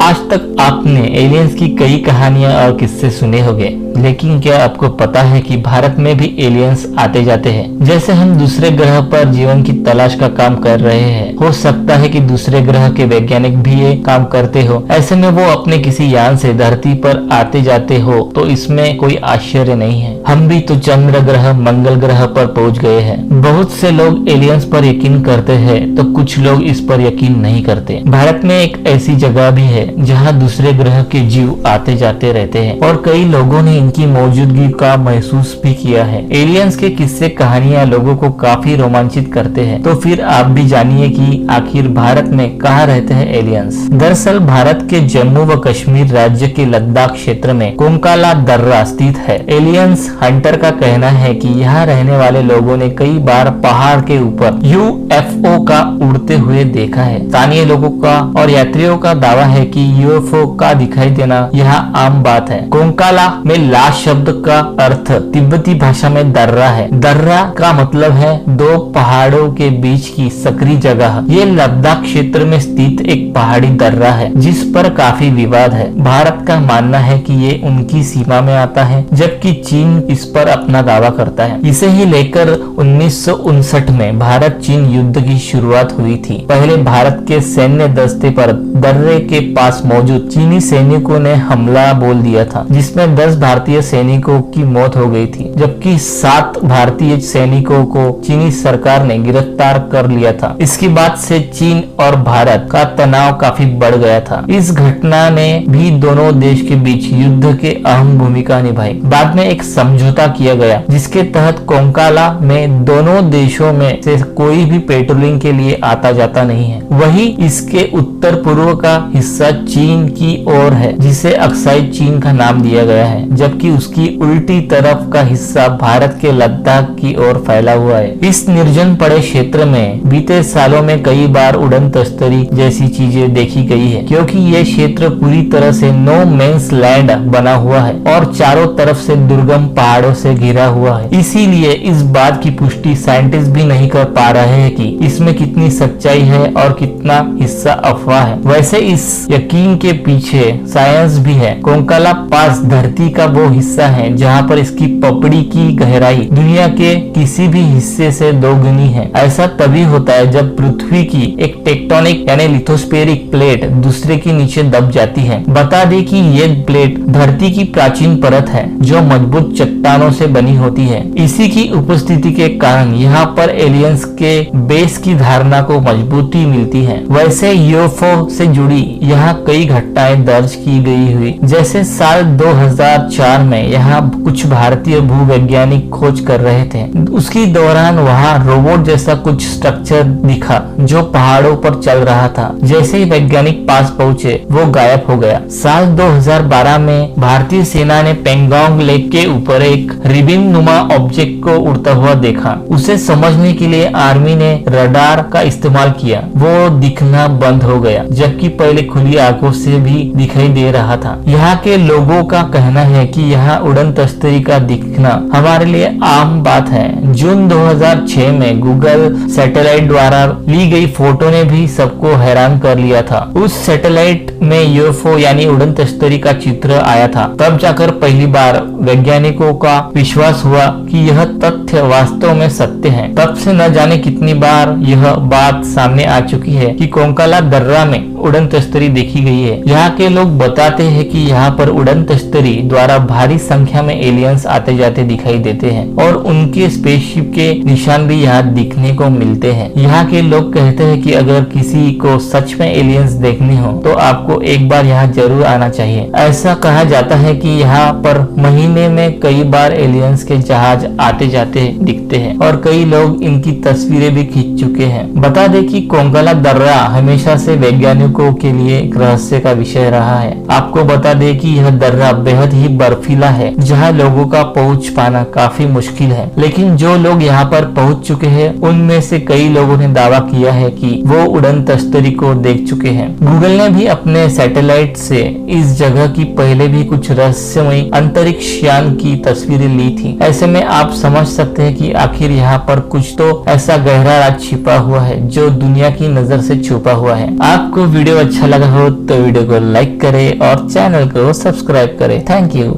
आज तक आपने एलियंस की कई कहानियां और किस्से सुने होंगे, लेकिन क्या आपको पता है कि भारत में भी एलियंस आते जाते हैं। जैसे हम दूसरे ग्रह पर जीवन की तलाश का काम कर रहे हैं, हो सकता है कि दूसरे ग्रह के वैज्ञानिक भी ये काम करते हो। ऐसे में वो अपने किसी यान से धरती पर आते जाते हो तो इसमें कोई आश्चर्य नहीं है। हम भी तो चंद्र ग्रह, मंगल ग्रह पर पहुंच गए हैं। बहुत से लोग एलियंस पर यकीन करते हैं तो कुछ लोग इस पर यकीन नहीं करते। भारत में एक ऐसी जगह भी है जहाँ दूसरे ग्रह के जीव आते जाते रहते हैं और कई लोगों ने इनकी मौजूदगी का महसूस भी किया है। एलियंस के किस्से कहानियां लोगों को काफी रोमांचित करते हैं। तो फिर आप भी जानिए कि आखिर भारत में कहाँ रहते हैं एलियंस। दरअसल भारत के जम्मू व कश्मीर राज्य के लद्दाख क्षेत्र में कोंकाला दर्रा स्थित है। एलियंस हंटर का कहना है कि यहाँ रहने वाले लोगों ने कई बार पहाड़ के ऊपर यूएफओ का उड़ते हुए देखा है। स्थानीय लोगों का और यात्रियों का दावा है कि यूएफओ का दिखाई देना यहाँ आम बात है। कोंकाला में ला शब्द का अर्थ तिब्बती भाषा में दर्रा है। दर्रा का मतलब है दो पहाड़ों के बीच की सकरी जगह। ये लद्दाख क्षेत्र में स्थित एक पहाड़ी दर्रा है जिस पर काफी विवाद है। भारत का मानना है कि ये उनकी सीमा में आता है, जबकि चीन इस पर अपना दावा करता है। इसे ही लेकर 1959 में भारत चीन युद्ध की शुरुआत हुई थी। पहले भारत के सैन्य दस्ते पर दर्रे के पास मौजूद चीनी सैनिकों ने हमला बोल दिया था, जिसमें 10 भारतीय सैनिकों की मौत हो गई थी, जबकि 7 भारतीय सैनिकों को चीनी सरकार ने गिरफ्तार कर लिया था। इसके बाद से चीन और भारत का तनाव काफी बढ़ गया था। इस घटना ने भी दोनों देश के बीच युद्ध के अहम भूमिका निभाई। बाद में एक समझौता किया गया जिसके तहत कोंकाला में दोनों देशों में से कोई भी पेट्रोलिंग के लिए आता जाता नहीं है। वही इसके उत्तर पूर्व का हिस्सा चीन की ओर है, जिसे अक्साई चीन का नाम दिया गया है, जबकि उसकी उल्टी तरफ का हिस्सा भारत के लद्दाख की ओर फैला हुआ है। इस निर्जन पड़े क्षेत्र में बीते सालों में कई बार उड़न तस्तरी जैसी चीजें देखी गई है, क्योंकि ये क्षेत्र पूरी तरह से नो मेंस लैंड बना हुआ है और चारों तरफ से दुर्गम पहाड़ों से घिरा हुआ है। इसीलिए इस बात की पुष्टि साइंटिस्ट भी नहीं कर पा रहे हैं कि इसमें कितनी सच्चाई है और कितना हिस्सा अफवाह है। वैसे इस यकीन के पीछे साइंस भी है। कोंकाला पास धरती का वो हिस्सा है जहाँ पर इसकी पपड़ी की गहराई दुनिया के किसी भी हिस्से से 2 गुनी है। ऐसा तभी होता है जब पृथ्वी की एक टेक्टोनिक यानी लिथोस्फेरिक प्लेट दूसरे के नीचे दब जाती है। बता दें कि ये प्लेट धरती की प्राचीन परत है जो मजबूत चट्टानों से बनी होती है। इसी की उपस्थिति के कारण यहाँ पर एलियंस के बेस की धारणा को मजबूती मिलती है। वैसे यूएफओ से जुड़ी यहाँ कई घटनाएं दर्ज की गई हुई, जैसे साल 2004 में यहाँ कुछ भारतीय भूवैज्ञानिक खोज कर रहे थे। उसकी दौरान वहाँ रोबोट जैसा कुछ स्ट्रक्चर दिखा जो पहाड़ों पर चल रहा था। जैसे ही वैज्ञानिक पास पहुँचे वो गायब हो गया। साल 2012 में भारतीय सेना ने पेंगोंग लेक के ऊपर एक रिबिन नुमा ऑब्जेक्ट को उड़ता हुआ देखा। उसे समझने के लिए आर्मी ने रडार का इस्तेमाल किया। वो दिखना बंद हो गया, जबकि पहले खुली आंखों से भी दिखाई दे रहा था। यहाँ के लोगों का कहना है कि यहाँ उड़न तस्तरी का दिखना हमारे लिए आम बात है। जून 2006 में गूगल सैटेलाइट द्वारा ली गई फोटो ने भी सबको हैरान कर लिया था। उस सैटेलाइट में यूएफओ यानी उड़न तस्तरी का चित्र आया था। तब जाकर पहली बार वैज्ञानिकों का विश्वास हुआ कि यह तथ्य वास्तव में सत्य है। तब से न जाने कितनी बार यह बात सामने आ चुकी है कि कोंकाला दर्रा में उड़न तस्तरी देखी गई है। यहाँ के लोग बताते हैं कि यहाँ पर उड़न तस्तरी द्वारा भारी संख्या में एलियंस आते जाते दिखाई देते हैं और उनके स्पेसशिप के निशान भी यहाँ दिखने को मिलते हैं। यहाँ के लोग कहते हैं कि अगर किसी को सच में एलियंस देखने हो तो आपको एक बार यहाँ जरूर आना चाहिए। ऐसा कहा जाता है कि यहाँ पर महीने में कई बार एलियंस के जहाज आते जाते दिखते हैं और कई लोग इनकी तस्वीरें भी खींच चुके हैं। बता दें कि कोंकाला दर्रा हमेशा से वैज्ञानिकों के लिए एक रहस्य का विषय रहा है। आपको बता दें कि यह दर्रा बेहद ही बर्फीला है जहां लोगों का पहुंच पाना काफी मुश्किल है, लेकिन जो लोग यहां पर पहुंच चुके हैं उनमें से कई लोगों ने दावा किया है कि वो उड़न तस्तरी को देख चुके हैं। गूगल ने भी अपने सैटेलाइट से इस जगह की पहले भी कुछ रहस्यमयी अंतरिक्ष यान की तस्वीरें ली थी। ऐसे में आप समझ सकते हैं कि आखिर यहाँ पर कुछ तो ऐसा गहरा राज छिपा हुआ है जो दुनिया की नजर से छुपा हुआ है। आपको वीडियो अच्छा लगा हो तो वीडियो को लाइक करें और चैनल को सब्सक्राइब करें। Thank you.